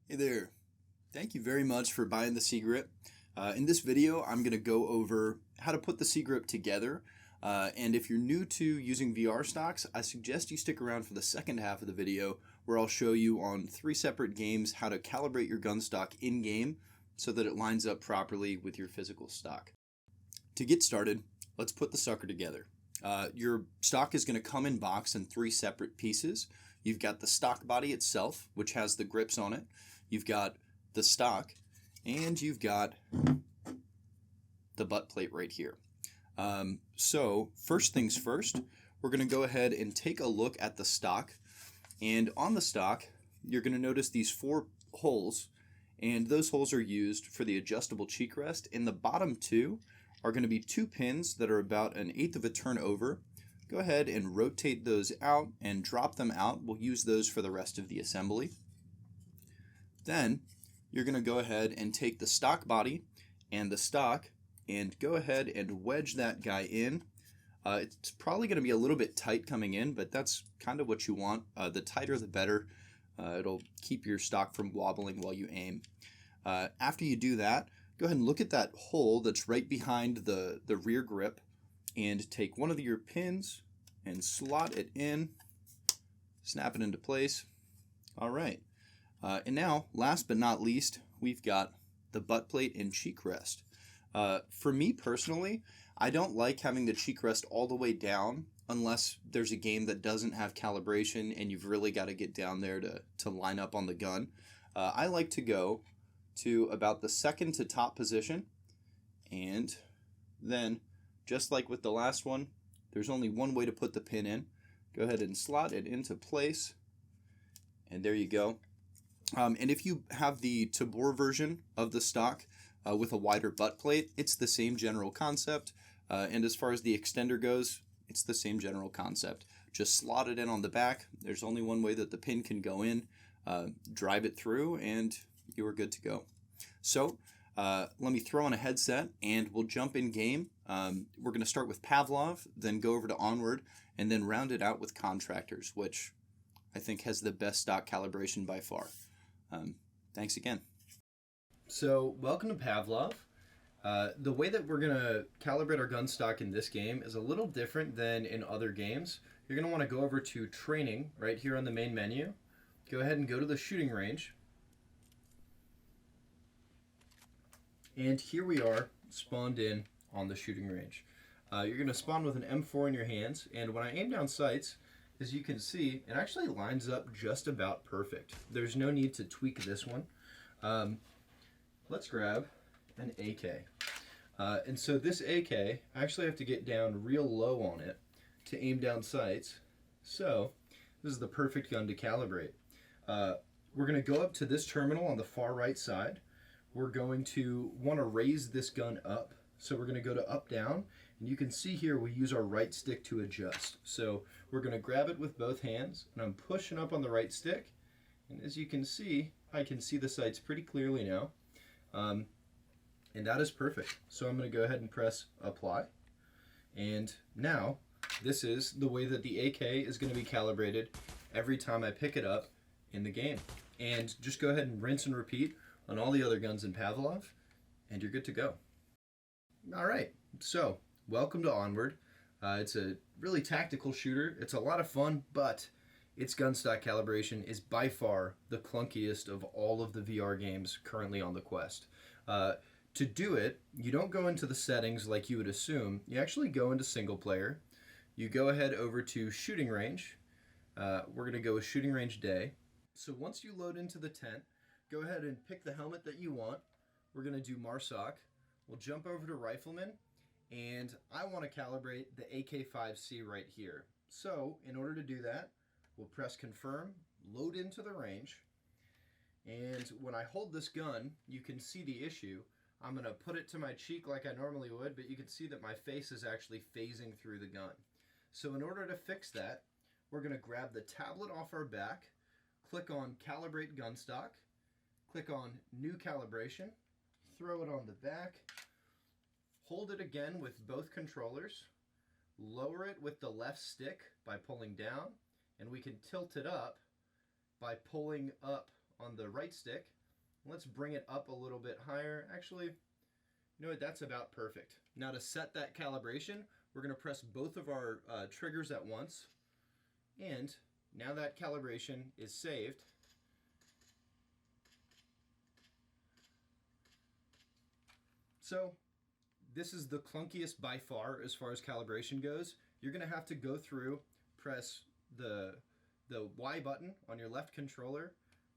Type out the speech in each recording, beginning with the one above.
Hey there. Thank you very much for buying the CGrip. In this video, I'm going to go over how to put the CGrip together. And if you're new to using VR stocks, I suggest you stick around for the second half of the video where I'll show you on 3 separate games how to calibrate your gun stock in-game so that it lines up properly with your physical stock. To get started, let's put the sucker together. Your stock is going to come in box in 3 separate pieces. You've got the stock body itself, which has the grips on it. You've got the stock, and you've got the butt plate right here. So first things first, we're going to go ahead and take a look at the stock. And on the stock, you're going to notice these 4 holes, and those holes are used for the adjustable cheek rest. And the bottom 2 are going to be 2 pins that are about 1/8 of a turn over. Go ahead and rotate those out and drop them out. We'll use those for the rest of the assembly. Then you're going to go ahead and take the stock body and the stock and go ahead and wedge that guy in. It's probably going to be a little bit tight coming in, but that's kind of what you want. The tighter the better. It'll keep your stock from wobbling while you aim. After you do that, go ahead and look at that hole that's right behind the rear grip and take one of your pins and slot it in, snap it into place. All right. And now, last but not least, we've got the butt plate and cheek rest. For me personally, I don't like having the cheek rest all the way down unless there's a game that doesn't have calibration and you've really got to get down there to line up on the gun. I like to go to about the second to top position, and then just like with the last one, there's only one way to put the pin in. Go ahead and slot it into place, and there you go. And if you have the Tabor version of the stock with a wider butt plate, it's the same general concept. And as far as the extender goes, it's the same general concept. Just slot it in on the back. There's only one way that the pin can go in. Drive it through, and you are good to go. So let me throw on a headset, and we'll jump in game. We're going to start with Pavlov, then go over to Onward, and then round it out with Contractors, which I think has the best stock calibration by far. Thanks again. So, welcome to Pavlov. The way that we're going to calibrate our gun stock in this game is a little different than in other games. You're going to want to go over to Training right here on the main menu. Go ahead and go to the shooting range. And here we are, spawned in on the shooting range. You're going to spawn with an M4 in your hands, and when I aim down sights, as you can see, it actually lines up just about perfect. There's no need to tweak this one. Let's grab an AK. And so this AK, I actually have to get down real low on it to aim down sights. So this is the perfect gun to calibrate. We're going to go up to this terminal on the far right side. We're going to want to raise this gun up. So we're going to go to up, down, and you can see here we use our right stick to adjust. So we're going to grab it with both hands, and I'm pushing up on the right stick. And as you can see, I can see the sights pretty clearly now. And that is perfect. So I'm going to go ahead and press apply. And now this is the way that the AK is going to be calibrated every time I pick it up in the game. And just go ahead and rinse and repeat on all the other guns in Pavlov, and you're good to go. All right, so welcome to Onward. It's a really tactical shooter. It's a lot of fun, but its gunstock calibration is by far the clunkiest of all of the VR games currently on the Quest. To do it, you don't go into the settings like you would assume. You actually go into single player. You go ahead over to shooting range. We're going to go with shooting range day. So once you load into the tent, go ahead and pick the helmet that you want. We're going to do MARSOC. We'll jump over to Rifleman, and I want to calibrate the AK-5C right here. So in order to do that, we'll press confirm, load into the range, and when I hold this gun, you can see the issue. I'm going to put it to my cheek like I normally would, but you can see that my face is actually phasing through the gun. So in order to fix that, we're going to grab the tablet off our back, click on Calibrate Gunstock, click on New Calibration, throw it on the back, hold it again with both controllers, lower it with the left stick by pulling down, and we can tilt it up by pulling up on the right stick. Let's bring it up a little bit higher. Actually, you know what, that's about perfect. Now to set that calibration, we're going to press both of our triggers at once. And now that calibration is saved. So this is the clunkiest by far as calibration goes. You're going to have to go through, press the Y button on your left controller,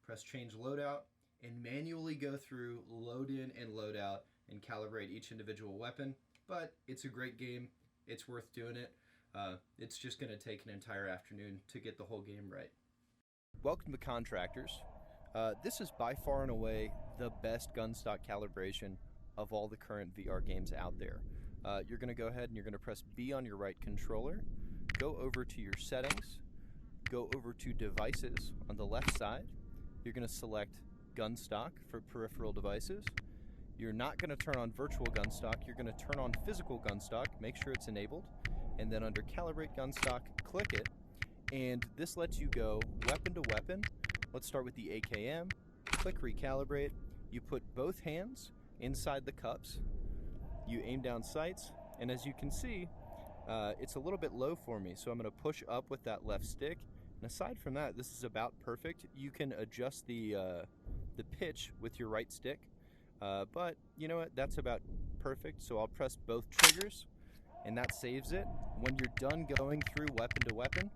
press change loadout, and manually go through load in and load out and calibrate each individual weapon. But it's a great game. It's worth doing it. It's just going to take an entire afternoon to get the whole game right. Welcome to Contractors. This is by far and away the best gunstock calibration of all the current VR games out there. You're going to go ahead and you're going to press B on your right controller, go over to your settings, go over to devices on the left side. You're going to select Gunstock for peripheral devices. You're not going to turn on virtual gunstock, you're going to turn on physical gunstock, make sure it's enabled, and then under Calibrate Gunstock, click it, and this lets you go weapon to weapon. Let's start with the AKM, click Recalibrate, you put both hands inside the cups, you aim down sights, and as you can see, it's a little bit low for me, so I'm going to push up with that left stick, and aside from that, this is about perfect. You can adjust the pitch with your right stick, but you know what, that's about perfect, so I'll press both triggers, and that saves it. When you're done going through weapon to weapon,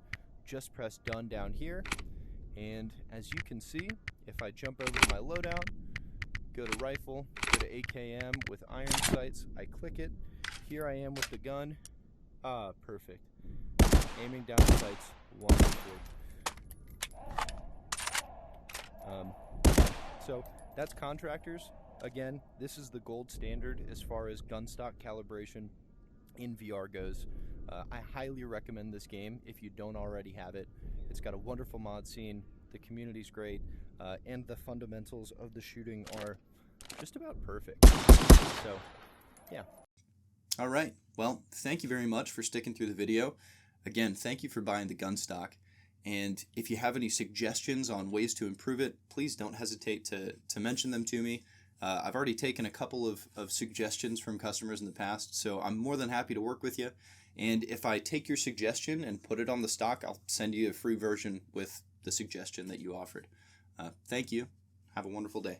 just press done down here, and as you can see, if I jump over to my loadout, go to rifle, go to AKM with iron sights, I click it, here I am with the gun, perfect. Aiming down sights, wonderful. So that's Contractors. Again, this is the gold standard as far as gunstock calibration in VR goes. I highly recommend this game if you don't already have it. It's got a wonderful mod scene, the community's great, and the fundamentals of the shooting are just about perfect. So, yeah. All right. Well, thank you very much for sticking through the video. Again, thank you for buying the Gunstock. And if you have any suggestions on ways to improve it, please don't hesitate to mention them to me. I've already taken a couple of suggestions from customers in the past, so I'm more than happy to work with you. And if I take your suggestion and put it on the stock, I'll send you a free version with the suggestion that you offered. Thank you. Have a wonderful day.